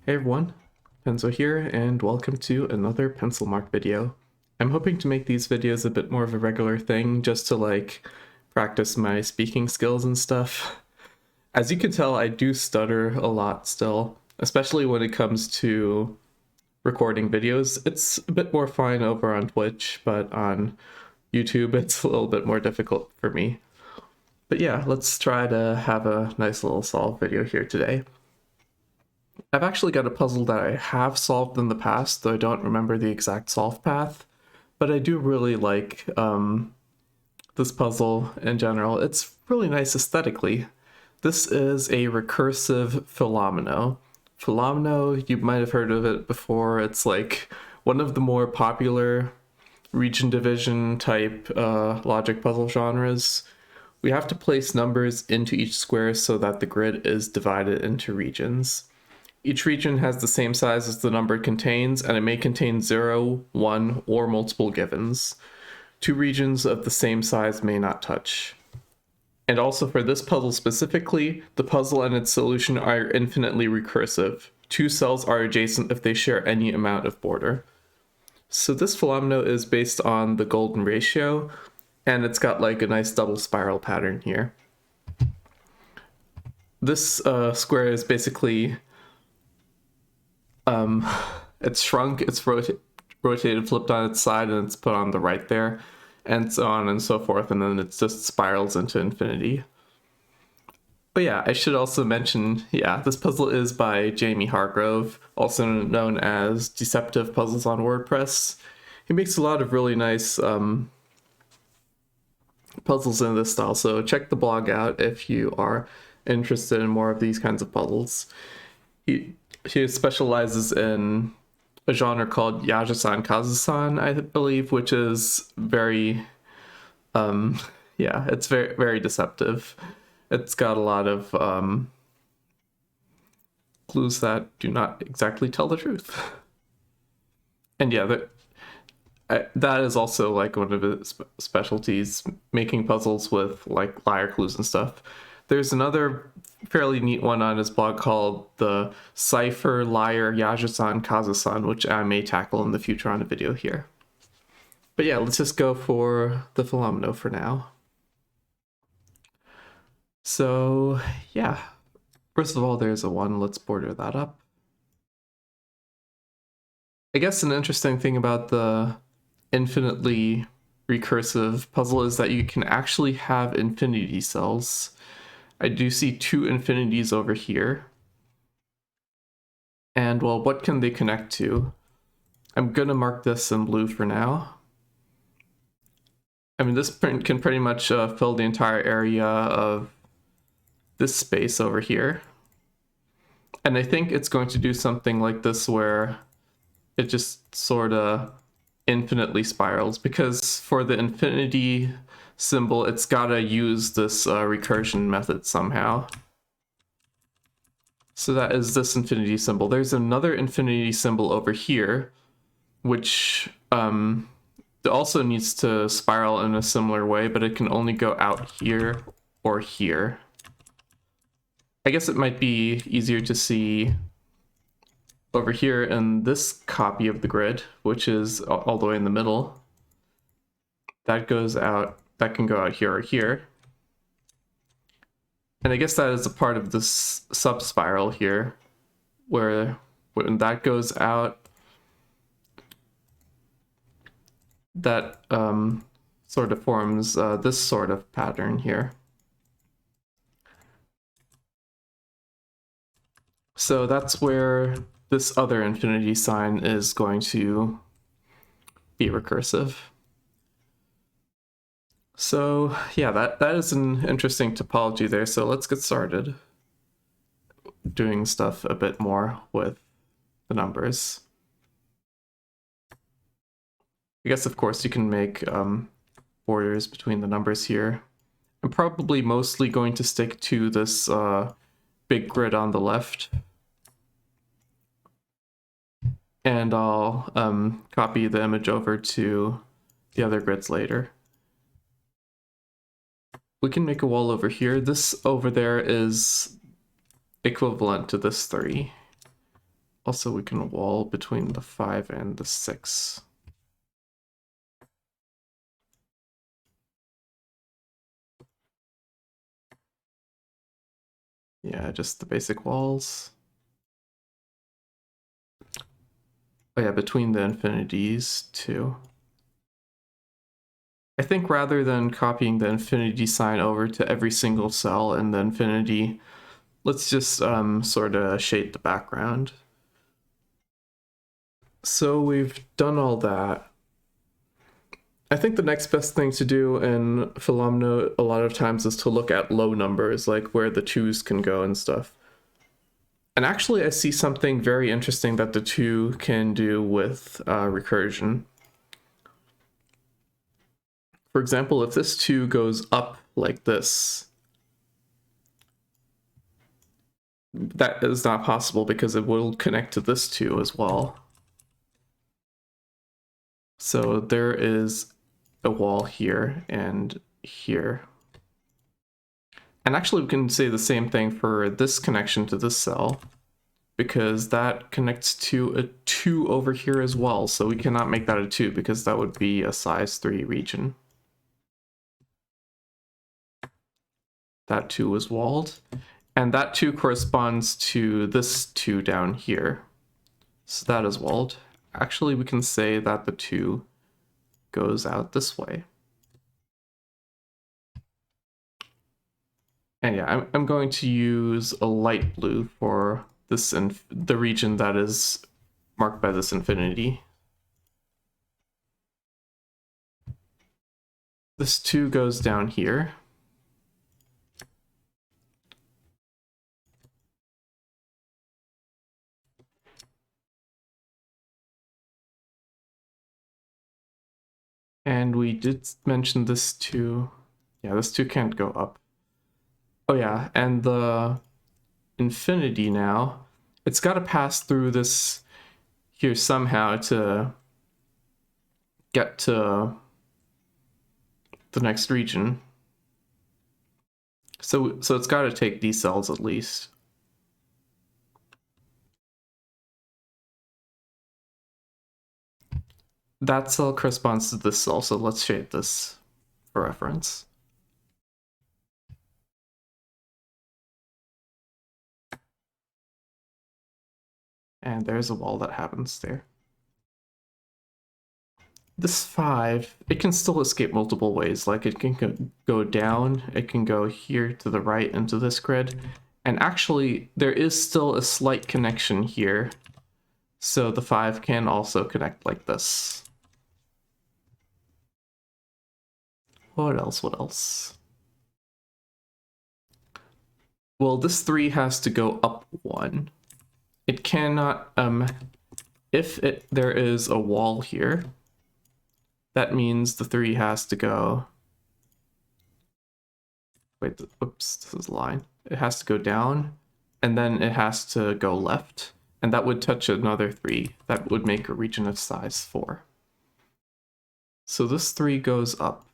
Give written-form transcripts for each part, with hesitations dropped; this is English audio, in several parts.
Hey everyone, Penzo here, and welcome to another pencil mark video. I'm hoping to make these videos a bit more of a regular thing, just to practice my speaking skills and stuff. As you can tell, I do stutter a lot still, especially when it comes to recording videos. It's a bit more fine over on Twitch, but on YouTube it's a little bit more difficult for me. But yeah, let's try to have a nice little solve video here today. I've actually got a puzzle that I have solved in the past, though I don't remember the exact solve path, but I do really like this puzzle in general. It's really nice aesthetically. This is a recursive Fillomino. Fillomino, you might have heard of it before. It's like one of the more popular region division type logic puzzle genres. We have to place numbers into each square so that the grid is divided into regions. Each region has the same size as the number it contains, and it may contain 0, 1, or multiple givens. Two regions of the same size may not touch. And also for this puzzle specifically, the puzzle and its solution are infinitely recursive. Two cells are adjacent if they share any amount of border. So this Fillomino is based on the golden ratio, and it's got like a nice double spiral pattern here. This square is basically it's shrunk, it's rotated, flipped on its side, and it's put on the right there, and so on and so forth, and then it just spirals into infinity. But yeah, I should also mention, yeah, this puzzle is by Jamie Hargrove, also known as Deceptive Puzzles on WordPress. He makes a lot of really nice puzzles in this style, so check the blog out if you are interested in more of these kinds of puzzles. He specializes in a genre called Yajasan Kazusan, I believe, which is very, yeah, it's very, very deceptive. It's got a lot of clues that do not exactly tell the truth. And yeah, that is also like one of his specialties, making puzzles with like liar clues and stuff. There's another fairly neat one on his blog called the Cipher Liar Yajasan Kazusan, which I may tackle in the future on a video here. But yeah, let's just go for the Fillomino for now. So yeah, first of all, there's a 1. Let's border that up. I guess an interesting thing about the infinitely recursive puzzle is that you can actually have infinity cells. I do see 2 infinities over here. And well, what can they connect to? I'm gonna mark this in blue for now. I mean, this print can pretty much fill the entire area of this space over here. And I think it's going to do something like this where it just sort of infinitely spirals, because for the infinity symbol, it's gotta use this recursion method somehow. So that is this infinity symbol. There's another infinity symbol over here, which also needs to spiral in a similar way, but it can only go out here or here. I guess it might be easier to see over here in this copy of the grid, which is all the way in the middle. That goes out, that can go out here or here. And I guess that is a part of this sub-spiral here, where when that goes out, that sort of forms this sort of pattern here. So that's where this other infinity sign is going to be recursive. So yeah, that is an interesting topology there. So let's get started doing stuff a bit more with the numbers. I guess, of course, you can make borders between the numbers here. I'm probably mostly going to stick to this big grid on the left. And I'll copy the image over to the other grids later. We can make a wall over here. This over there is equivalent to this 3. Also, we can wall between the 5 and the 6. Yeah, just the basic walls. Oh yeah, between the infinities too. I think rather than copying the infinity sign over to every single cell in the infinity, let's just sort of shade the background. So we've done all that. I think the next best thing to do in Fillomino a lot of times is to look at low numbers, like where the 2's can go and stuff. And actually I see something very interesting that the 2 can do with recursion. For example, if this 2 goes up like this, that is not possible because it will connect to this 2 as well. So there is a wall here and here. And actually we can say the same thing for this connection to this cell, because that connects to a 2 over here as well. So we cannot make that a 2 because that would be a size 3 region. That 2 is walled. And that 2 corresponds to this 2 down here. So that is walled. Actually, we can say that the 2 goes out this way. And yeah, I'm going to use a light blue for this the region that is marked by this infinity. This 2 goes down here. And we did mention this 2. Yeah, this 2 can't go up. Oh yeah, and the infinity now, it's got to pass through this here somehow to get to the next region. So it's got to take these cells at least. That cell corresponds to this cell, so let's shade this for reference. And there's a wall that happens there. This 5, it can still escape multiple ways. Like it can go down, it can go here to the right into this grid. And actually, there is still a slight connection here. So the 5 can also connect like this. What else? What else? Well, this 3 has to go up 1. It cannot, if there is a wall here, that means the 3 has to go, wait, oops, this is a line. It has to go down, and then it has to go left, and that would touch another 3. That would make a region of size 4. So this 3 goes up,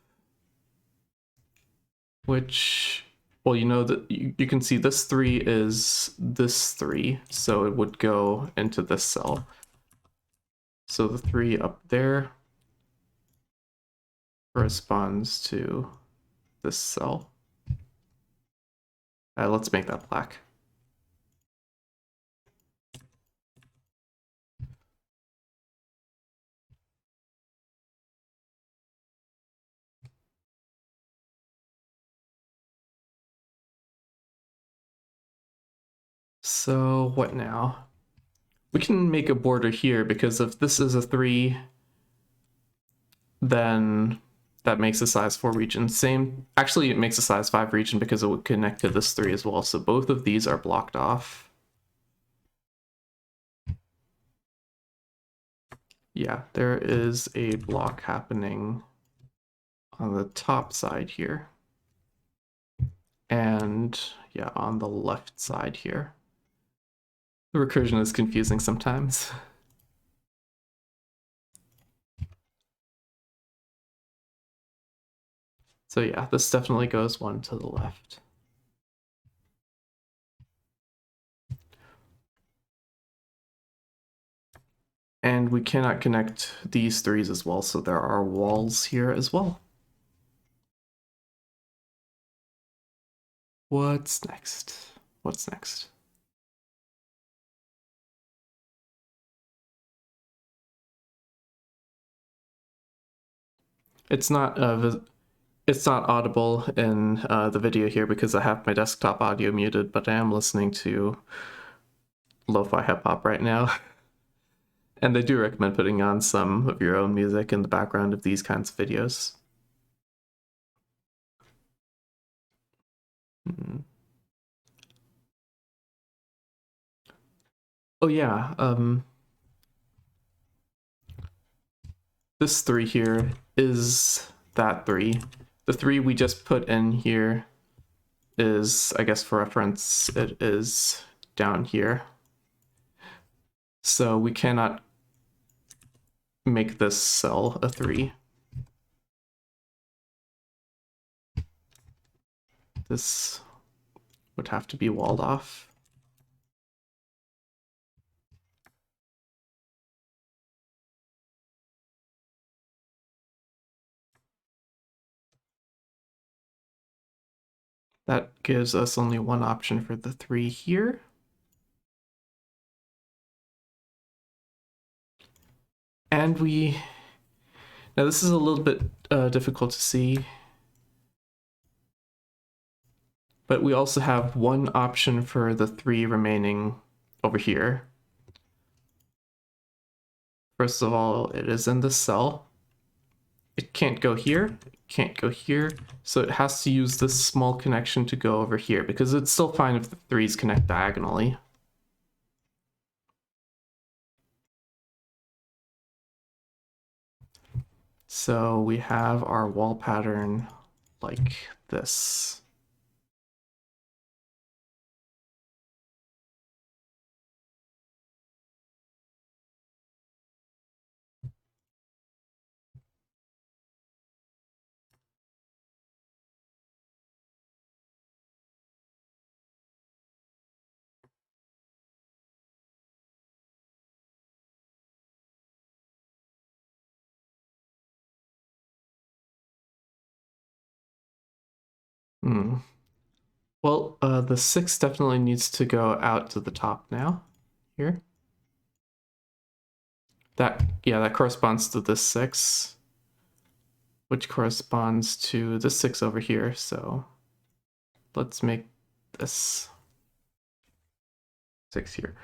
which, well, you know that you can see this 3 is this 3, so it would go into this cell. So the 3 up there corresponds to this cell. Let's make that black. So what now? We can make a border here because if this is a 3, then that makes a size 4 region. Same, actually it makes a size 5 region because it would connect to this 3 as well. So both of these are blocked off. Yeah, there is a block happening on the top side here. And yeah, on the left side here. The recursion is confusing sometimes. So yeah, this definitely goes 1 to the left. And we cannot connect these threes as well, so there are walls here as well. What's next? What's next? It's not audible in the video here because I have my desktop audio muted, but I am listening to lo-fi hip-hop right now. And I do recommend putting on some of your own music in the background of these kinds of videos. Oh yeah, this 3 here is that 3. The 3 we just put in here is, I guess for reference, it is down here. So we cannot make this cell a 3. This would have to be walled off. That gives us only one option for the 3 here. And now this is a little bit difficult to see, but we also have one option for the 3 remaining over here. First of all, it is in this cell. It can't go here, it can't go here, so it has to use this small connection to go over here, because it's still fine if the 3's connect diagonally. So we have our wall pattern like this. Well, the 6 definitely needs to go out to the top now, here. That corresponds to this 6, which corresponds to this 6 over here, so let's make this 6 here.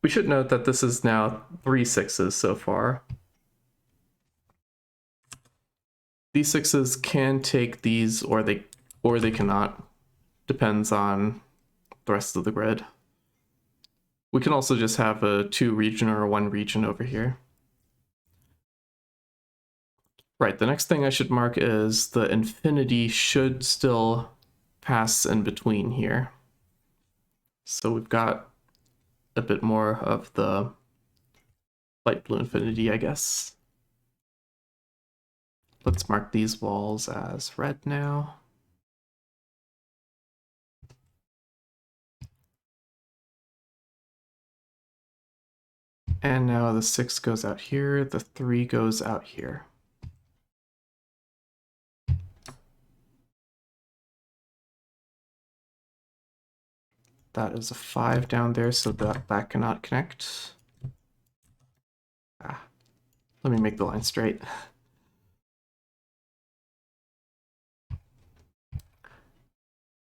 We should note that this is now 3 6s so far. These 6s can take these, or they cannot. Depends on the rest of the grid. We can also just have a 2 region or a 1 region over here. Right, the next thing I should mark is the infinity should still pass in between here. So we've got a bit more of the light blue infinity, I guess. Let's mark these walls as red now. And now the 6 goes out here, the 3 goes out here. That is a 5 down there, so that cannot connect. Let me make the line straight.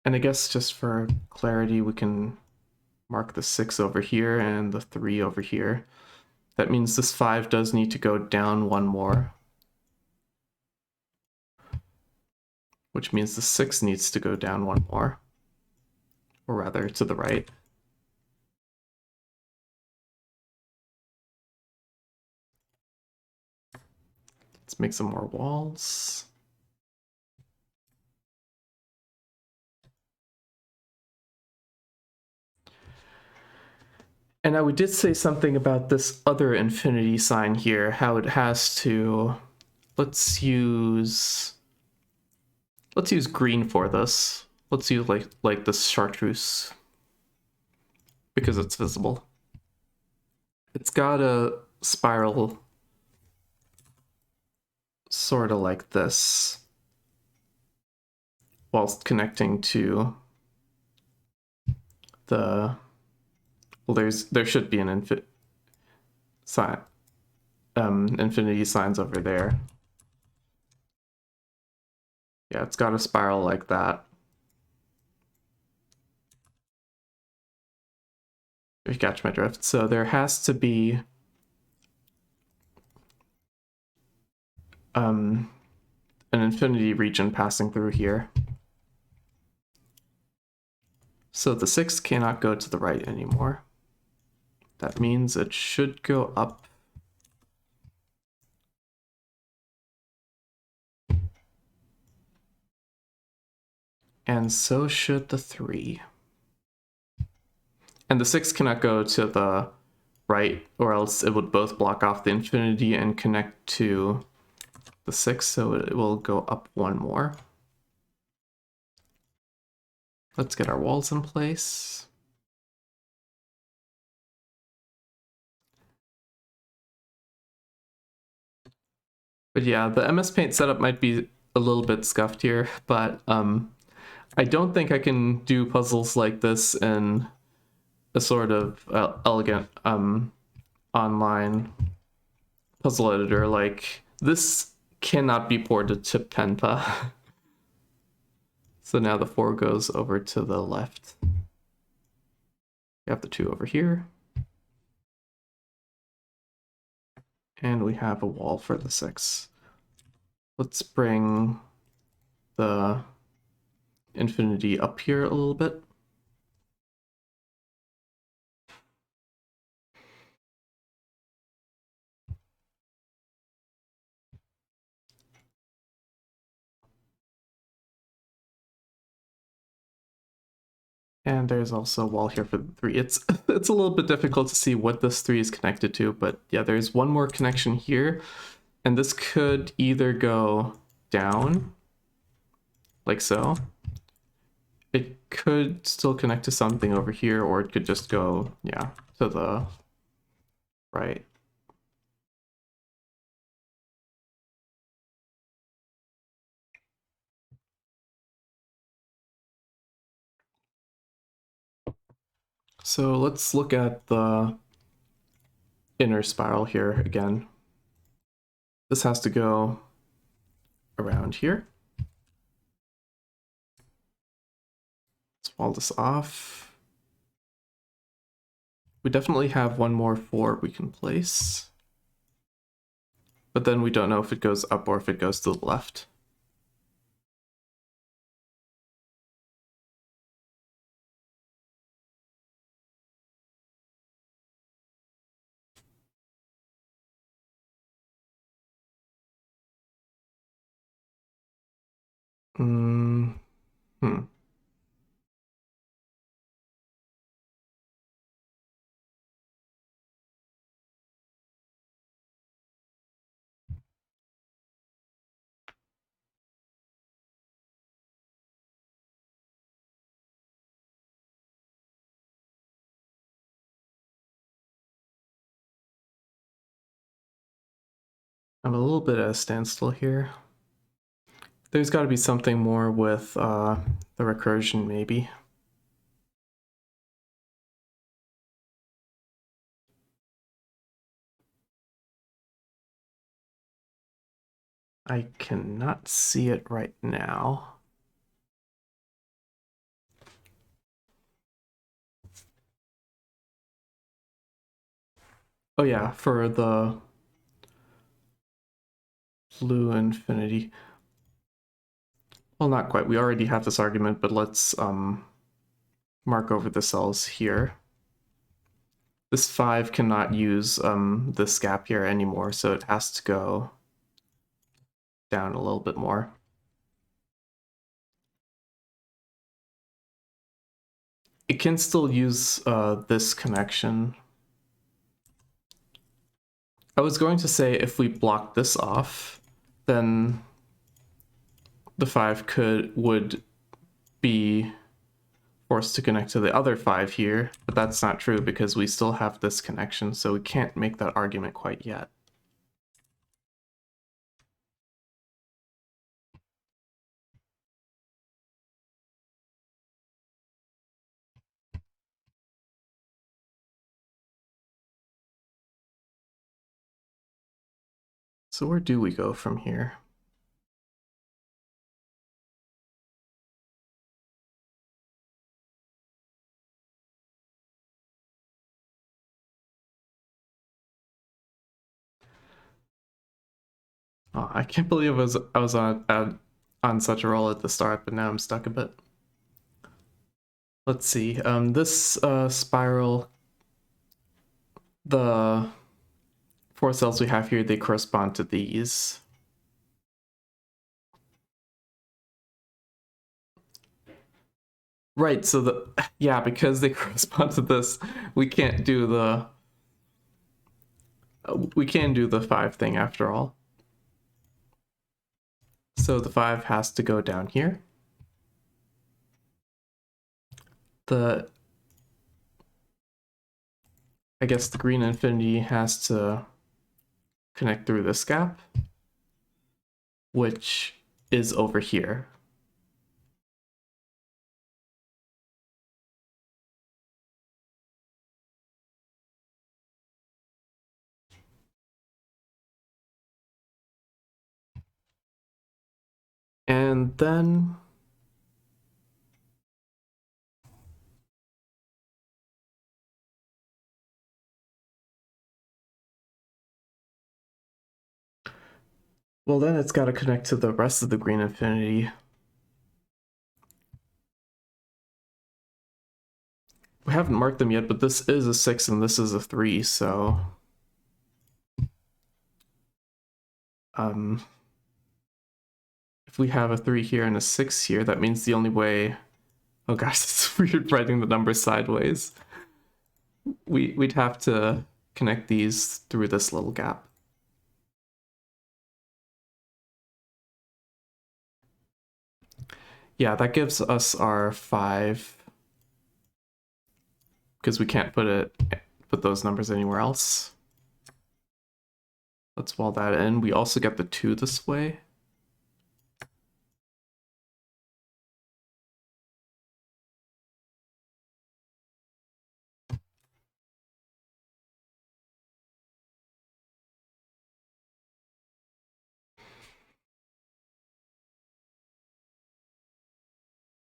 And I guess just for clarity, we can mark the 6 over here and the 3 over here. That means this 5 does need to go down 1 more, which means the 6 needs to go down 1 more, or rather to the right. Let's make some more walls. And now we did say something about this other infinity sign here, how it has to, let's use green for this. Let's use like this chartreuse, because it's visible. It's gotta spiral sort of like this whilst connecting to the, well, there should be an infinity signs over there. Yeah, it's got a spiral like that. If you catch my drift. So there has to be an infinity region passing through here. So the 6 cannot go to the right anymore. That means it should go up. And so should the 3. And the 6 cannot go to the right, or else it would both block off the infinity and connect to the 6, so it will go up one more. Let's get our walls in place. But yeah, the MS Paint setup might be a little bit scuffed here, but I don't think I can do puzzles like this in a sort of elegant online puzzle editor. Like, this cannot be ported to Penpa. So now the 4 goes over to the left. We have the 2 over here. And we have a wall for the 6. Let's bring the infinity up here a little bit. And there's also a wall here for the 3. It's a little bit difficult to see what this 3 is connected to, but yeah, there's one more connection here. And this could either go down, like so. It could still connect to something over here, or it could just go, yeah, to the right. So let's look at the inner spiral here again. This has to go around here. Let's wall this off. We definitely have one more 4 we can place. But then we don't know if it goes up or if it goes to the left. Hmm. I'm a little bit at a standstill here. There's got to be something more with the recursion, maybe. I cannot see it right now. Oh yeah, for the blue infinity. Well, not quite. We already have this argument, but let's mark over the cells here. This 5 cannot use this gap here anymore, so it has to go down a little bit more. It can still use this connection. I was going to say if we block this off, then the 5 would be forced to connect to the other 5 here, but that's not true because we still have this connection, so we can't make that argument quite yet. So where do we go from here? Oh, I can't believe I was on such a roll at the start, but now I'm stuck a bit. Let's see. This spiral, the 4 cells we have here, they correspond to these. Right, so yeah, because they correspond to this, we can't do the 5 thing after all. So the 5 has to go down here. I guess the green infinity has to connect through this gap, which is over here. And then well, then it's got to connect to the rest of the green infinity. We haven't marked them yet, but this is a 6 and this is a 3, so if we have a 3 here and a 6 here, that means the only way... Oh gosh, it's weird writing the numbers sideways. We'd have to connect these through this little gap. Yeah, that gives us our 5, because we can't put those numbers anywhere else. Let's wall that in. We also get the 2 this way.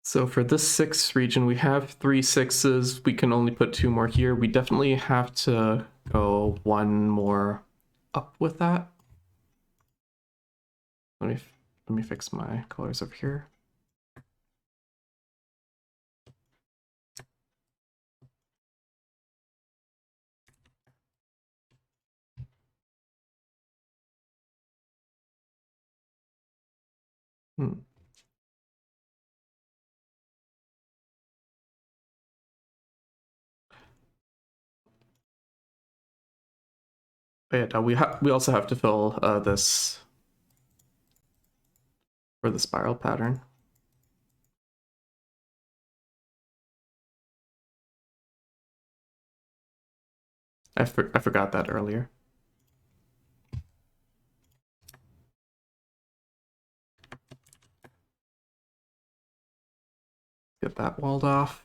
So for this 6 region, we have 3 6s. We can only put 2 more here. We definitely have to go 1 more up with that. Let me fix my colors over here. But yeah, we also have to fill this for the spiral pattern. I forgot that earlier. Get that walled off.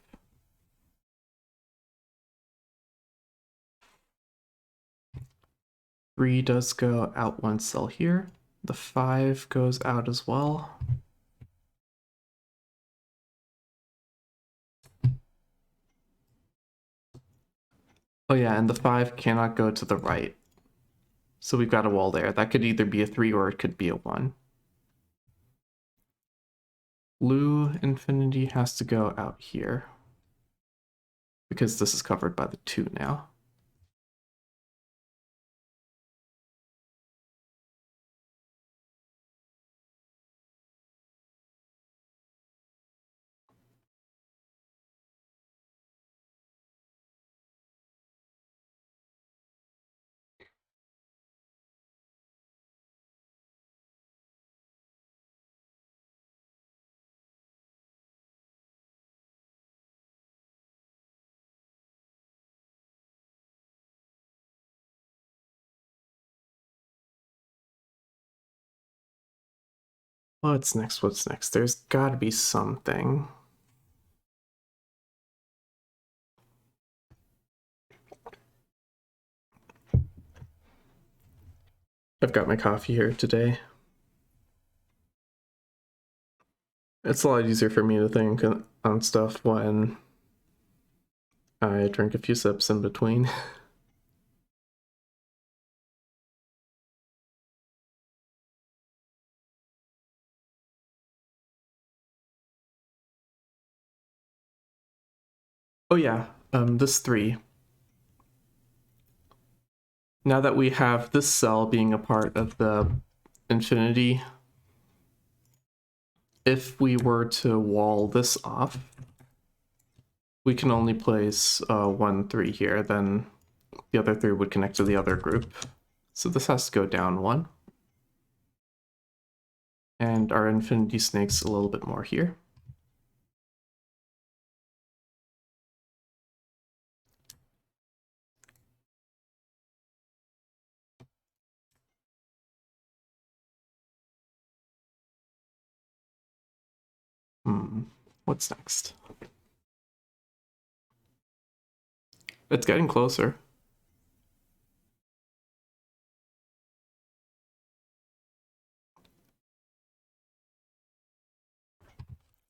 Three does go out 1 cell here. The 5 goes out as well. Oh yeah, and the 5 cannot go to the right. So we've got a wall there. That could either be a 3 or it could be a 1. Blue infinity has to go out here, because this is covered by the 2 now. What's next? What's next? There's gotta be something. I've got my coffee here today. It's a lot easier for me to think on stuff when I drink a few sips in between. Oh yeah, this 3. Now that we have this cell being a part of the infinity, if we were to wall this off, we can only place 1, 3 here, then the other 3 would connect to the other group. So this has to go down 1. And our infinity snake's a little bit more here. What's next? It's getting closer.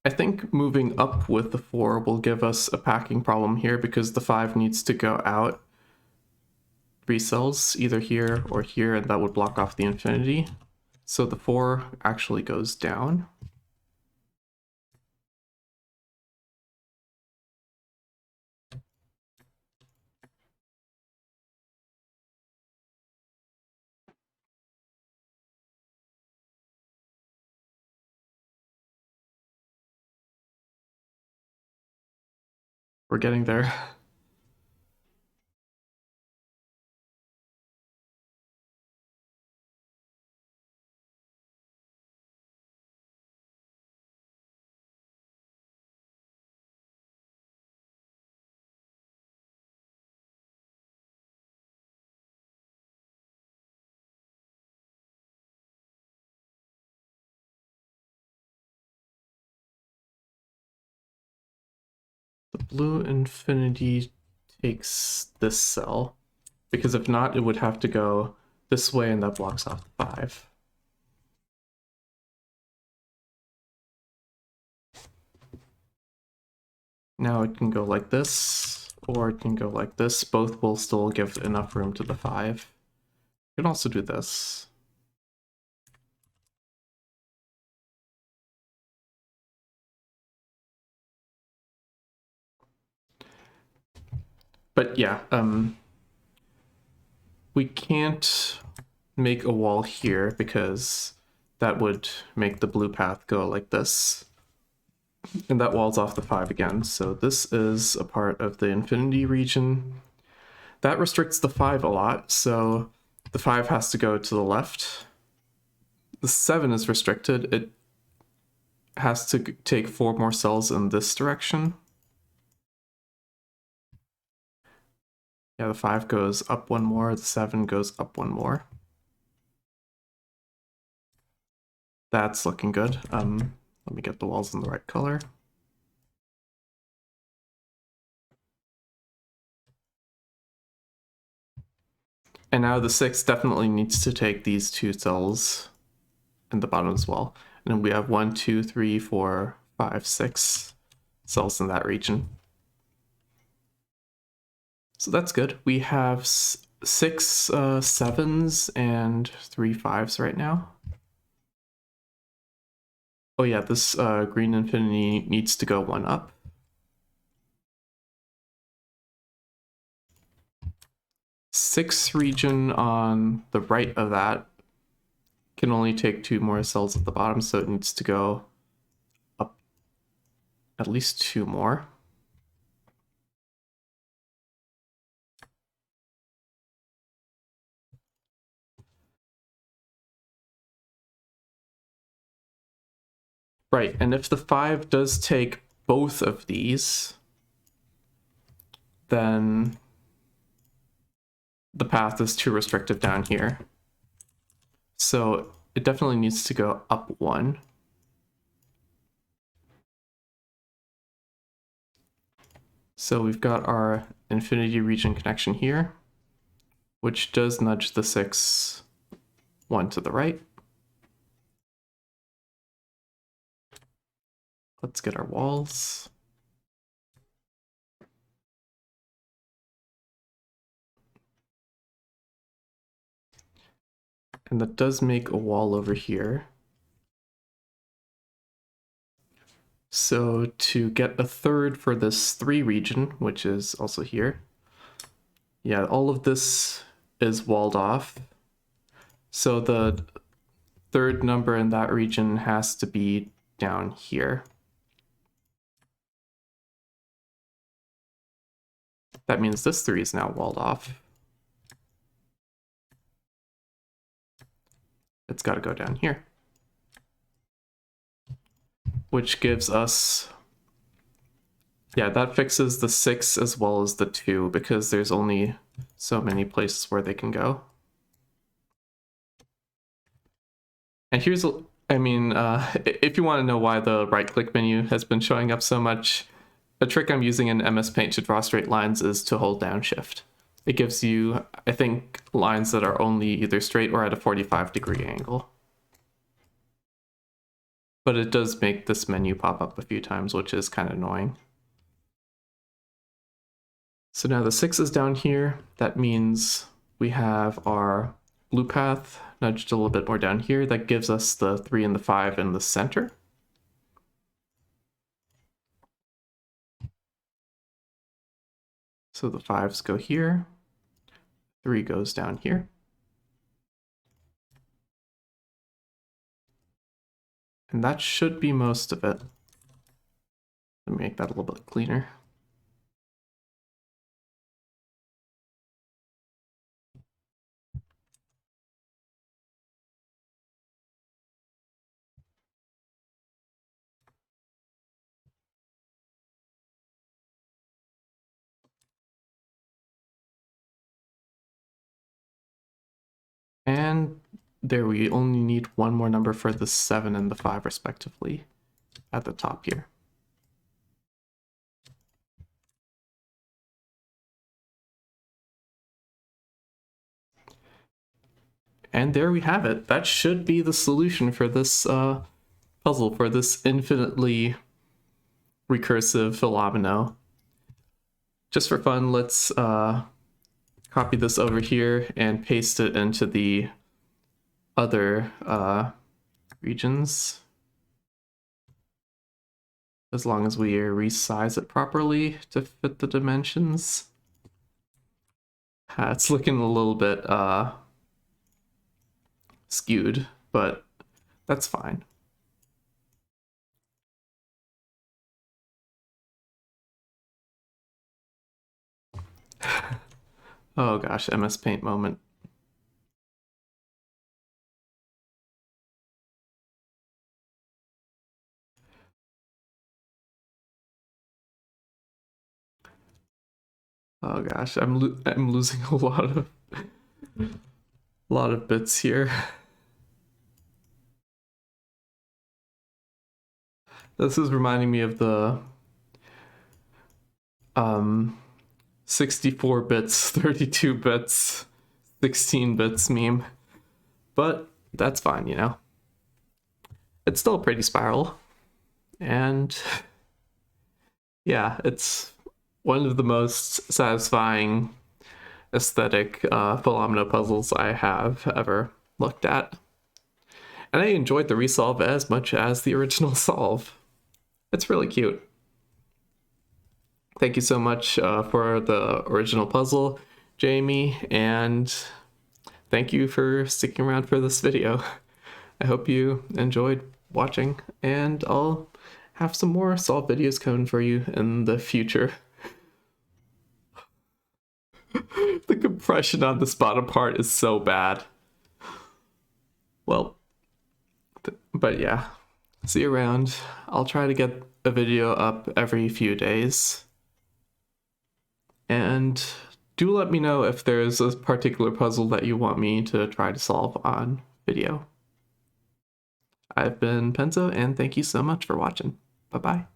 I think moving up with the 4 will give us a packing problem here because the 5 needs to go out 3 cells, either here or here, and that would block off the infinity. So the 4 actually goes down. We're getting there. The blue infinity takes this cell, because if not, it would have to go this way, and that blocks off the 5. Now it can go like this, or it can go like this. Both will still give enough room to the 5. You can also do this. But yeah, we can't make a wall here because that would make the blue path go like this. And that walls off the 5 again. So this is a part of the infinity region. That restricts the 5 a lot, so the 5 has to go to the left. The 7 is restricted. It has to take 4 more cells in this direction. Yeah, the 5 goes up 1 more, the 7 goes up 1 more. That's looking good. Let me get the walls in the right color. And now the 6 definitely needs to take these 2 cells in the bottom as well. And then we have 1, 2, 3, 4, 5, 6 cells in that region. So that's good. We have 6 7s and 3 5s right now. Oh yeah, this green infinity needs to go 1 up. Sixth region on the right of that can only take 2 more cells at the bottom, so it needs to go up at least 2 more. Right, and if the 5 does take both of these, then the path is too restrictive down here. So it definitely needs to go up 1. So we've got our infinity region connection here, which does nudge the 6 one to the right. Let's get our walls. And that does make a wall over here. So to get a third for this 3 region, which is also here, yeah, all of this is walled off. So the third number in that region has to be down here. That means this 3 is now walled off. It's got to go down here, which gives us, yeah, that fixes the 6 as well as the 2 because there's only so many places where they can go. And here's, I mean, if you want to know why the right-click menu has been showing up so much, a trick I'm using in MS Paint to draw straight lines is to hold down Shift. It gives you, I think, lines that are only either straight or at a 45-degree angle. But it does make this menu pop up a few times, which is kind of annoying. So now the 6 is down here. That means we have our blue path nudged a little bit more down here. That gives us the 3 and the 5 in the center. So the 5s go here, 3 goes down here. And that should be most of it. Let me make that a little bit cleaner. And there, we only need one more number for the 7 and the 5 respectively at the top here. And there we have it. That should be the solution for this puzzle, for this infinitely recursive Fillomino. Just for fun, let's copy this over here and paste it into the other regions, as long as we resize it properly to fit the dimensions. It's looking a little bit skewed, but that's fine. Oh gosh, MS Paint moment. Oh gosh, I'm losing a lot of bits here. This is reminding me of the 64 bits, 32 bits, 16 bits meme. But that's fine, you know. It's still a pretty spiral. And yeah, it's one of the most satisfying aesthetic Fillomino puzzles I have ever looked at. And I enjoyed the resolve as much as the original solve. It's really cute. Thank you so much for the original puzzle, Jamie, and thank you for sticking around for this video. I hope you enjoyed watching, and I'll have some more solve videos coming for you in the future. The compression on this bottom part is so bad. Well, but yeah, see you around. I'll try to get a video up every few days. And do let me know if there's a particular puzzle that you want me to try to solve on video. I've been Penzo, and thank you so much for watching. Bye-bye.